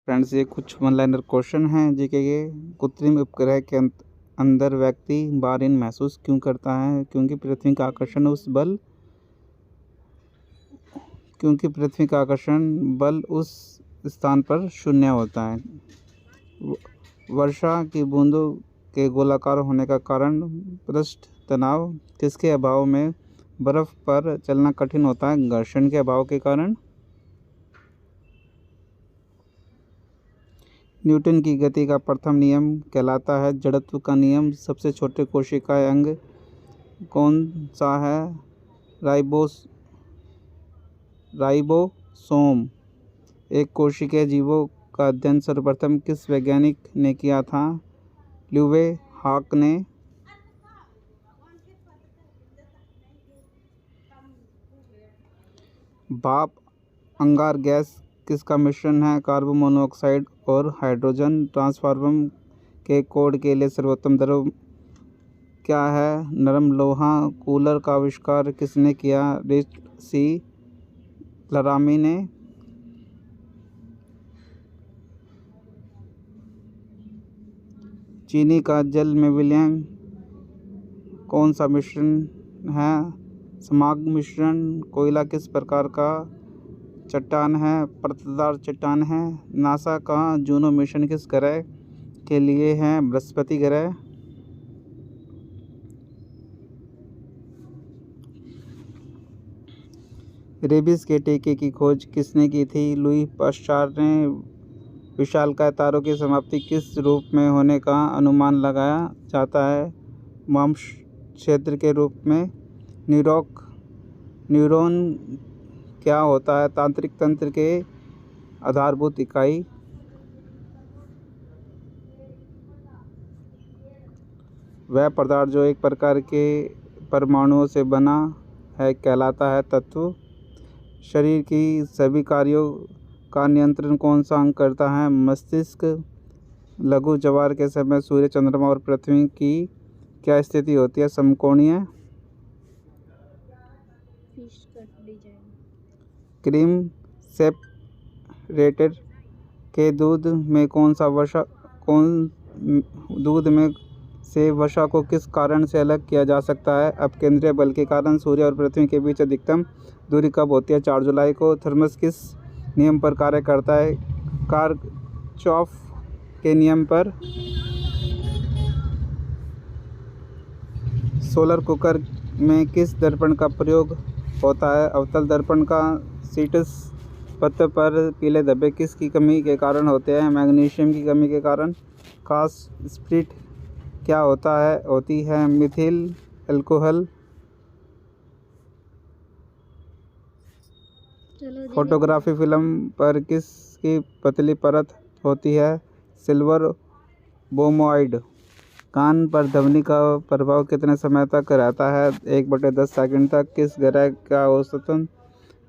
Friends, ये कुछ one liner question हैं जीके के। कृत्रिम उपग्रह के अंदर व्यक्ति बारिन महसूस क्यों करता है? क्योंकि पृथ्वी का आकर्षण बल उस स्थान पर शून्य होता है। वर्षा की बूंदों के गोलाकार होने का कारण पृष्ठ तनाव किसके अभाव में बर्फ पर चलना कठिन होता है? घर्षण के अभाव के कारण। न्यूटन की गति का प्रथम नियम कहलाता है जड़त्व का नियम। सबसे छोटे कोशिकाएं अंग कौन सा है? राइबोसोम। एक कोशिकीय जीवों का अध्ययन सर्वप्रथम किस वैज्ञानिक ने किया था? ल्यूवे हाक ने। भाप अंगार गैस किसका मिश्रण है? कार्बन मोनोऑक्साइड और हाइड्रोजन। ट्रांसफार्मर के कोड के लिए सर्वोत्तम द्रव क्या है? नरम लोहा। कूलर का आविष्कार किसने किया? ऋषि लरामी ने। चीनी का जल में विलयन कौन सा मिश्रण है? समांग मिश्रण। कोयला किस प्रकार का चट्टान है? परतदार चट्टान है। नासा का जूनो मिशन किस ग्रह के लिए है? बृहस्पति ग्रह। रेबिस के टीके की खोज किसने की थी? लुई पाश्चर ने। विशालकाय तारों की समाप्ति किस रूप में होने का अनुमान लगाया जाता है? मांस क्षेत्र के रूप में। न्यूरॉन क्या होता है? तांत्रिक तंत्र के आधारभूत इकाई। वह पदार्थ जो एक प्रकार के परमाणुओं से बना है कहलाता है तत्व। शरीर की सभी कार्यों का नियंत्रण कौन सा अंग करता है? मस्तिष्क। लघु ज्वार के समय सूर्य, चंद्रमा और पृथ्वी की क्या स्थिति होती है? समकोणीय। क्रीम सेपरेटर के दूध में से वसा को किस कारण से अलग किया जा सकता है? अपकेंद्रीय बल के कारण। सूर्य और पृथ्वी के बीच अधिकतम दूरी कब होती है? 4 जुलाई को। थर्मस किस नियम पर कार्य करता है? किरचॉफ के नियम पर। सोलर कुकर में किस दर्पण का प्रयोग होता है? अवतल दर्पण का। सीट्स पत्र पर पीले धब्बे किसकी कमी के कारण होते हैं? मैग्नीशियम की कमी के कारण। कास्ट स्प्लिट क्या होती है? मिथिल अल्कोहल। फोटोग्राफी फिल्म पर किसकी पतली परत होती है? सिल्वर बोमोइड। कान पर ध्वनि का प्रभाव कितने समय तक रहता है? 1/10 सेकंड तक। किस ग्रह का औसतन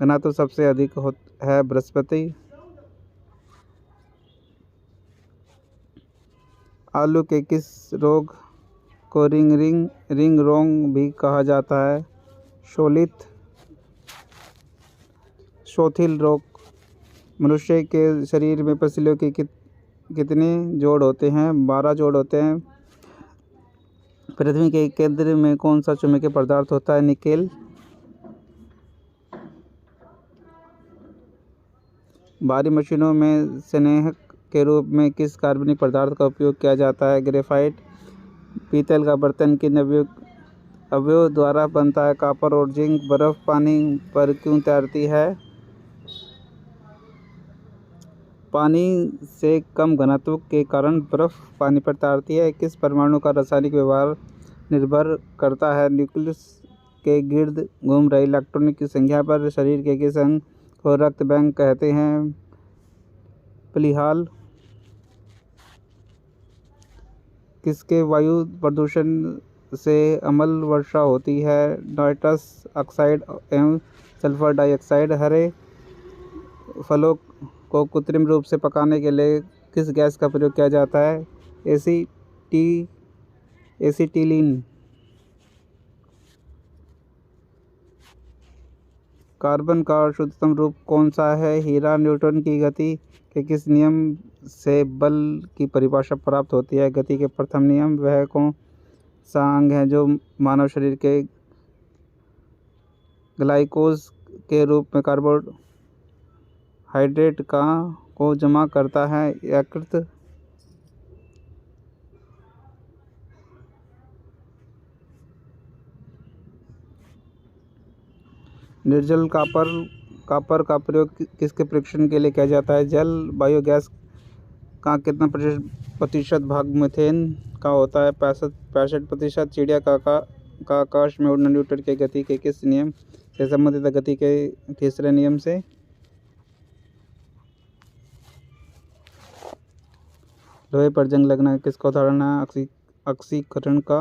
घनत्व सबसे अधिक है? बृहस्पति। आलू के किस रोग को रिंग रोग भी कहा जाता है? शोथिल रोग। मनुष्य के शरीर में पसलियों के कितने जोड़ होते हैं? 12 जोड़ होते हैं। पृथ्वी के केंद्र में कौन सा चुंबकीय पदार्थ होता है? निकेल। भारी मशीनों में संरेखक के रूप में किस कार्बनिक पदार्थ का उपयोग किया जाता है? ग्रेफाइट। पीतल का बर्तन किन अवयवों द्वारा बनता है? कॉपर और जिंक। बर्फ पानी पर क्यों तैरती है? पानी से कम घनत्व के कारण बर्फ पानी पर तैरती है। किस परमाणु का रासायनिक व्यवहार निर्भर करता है न्यूक्लियस के गिर्द घूम रहे इलेक्ट्रॉन की संख्या पर? शरीर के किस अंग को रक्त बैंक कहते हैं? प्लीहाल। किसके वायु प्रदूषण से अम्ल वर्षा होती है? नाइट्रस ऑक्साइड एवं सल्फर डाइऑक्साइड। हरे फलों को कृत्रिम रूप से पकाने के लिए किस गैस का प्रयोग किया जाता है? एसीटिलीन। कार्बन का शुद्धतम रूप कौन सा है? हीरा। न्यूटन की गति के किस नियम से बल की परिभाषा प्राप्त होती है? गति के प्रथम नियम। वह कौन सा अंग है जो मानव शरीर के ग्लाइकोज के रूप में कार्बोहाइड्रेट को जमा करता है? यकृत। निर्जल कॉपर का प्रयोग किसके परीक्षण के लिए किया जाता है? जल। बायोगैस का कितना प्रतिशत भाग मीथेन का होता है? 65%। चिड़िया का आकाश में उड़ना न्यूटन के गति के किस नियम से संबंधित है? गति के तीसरे नियम से। लोहे पर जंग लगना किसका उदाहरण है? ऑक्सीकरण का।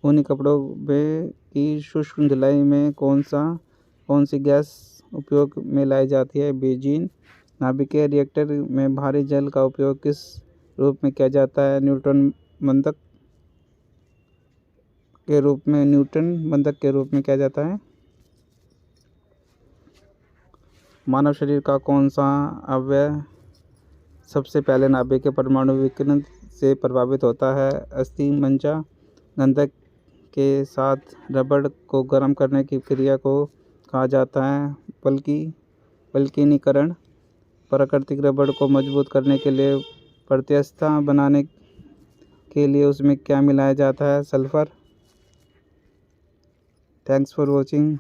ऊनी कपड़ों की शुष्क धुलाई में कौन सी गैस उपयोग में लाई जाती है? बेंजीन। नाभिकीय रिएक्टर में भारी जल का उपयोग किस रूप में किया जाता है? न्यूटन बंधक के रूप में किया जाता है। मानव शरीर का कौन सा अवयव सबसे पहले नाभिकीय परमाणु विकिरण से प्रभावित होता है? अस्थि मज्जा। गंधक के साथ रबड़ को गर्म करने की क्रिया को कहा जाता है? वल्कनीकरण। प्राकृतिक रबड़ को मजबूत करने के लिए प्रत्यास्थता बनाने के लिए उसमें क्या मिलाया जाता है? सल्फर। Thanks for watching.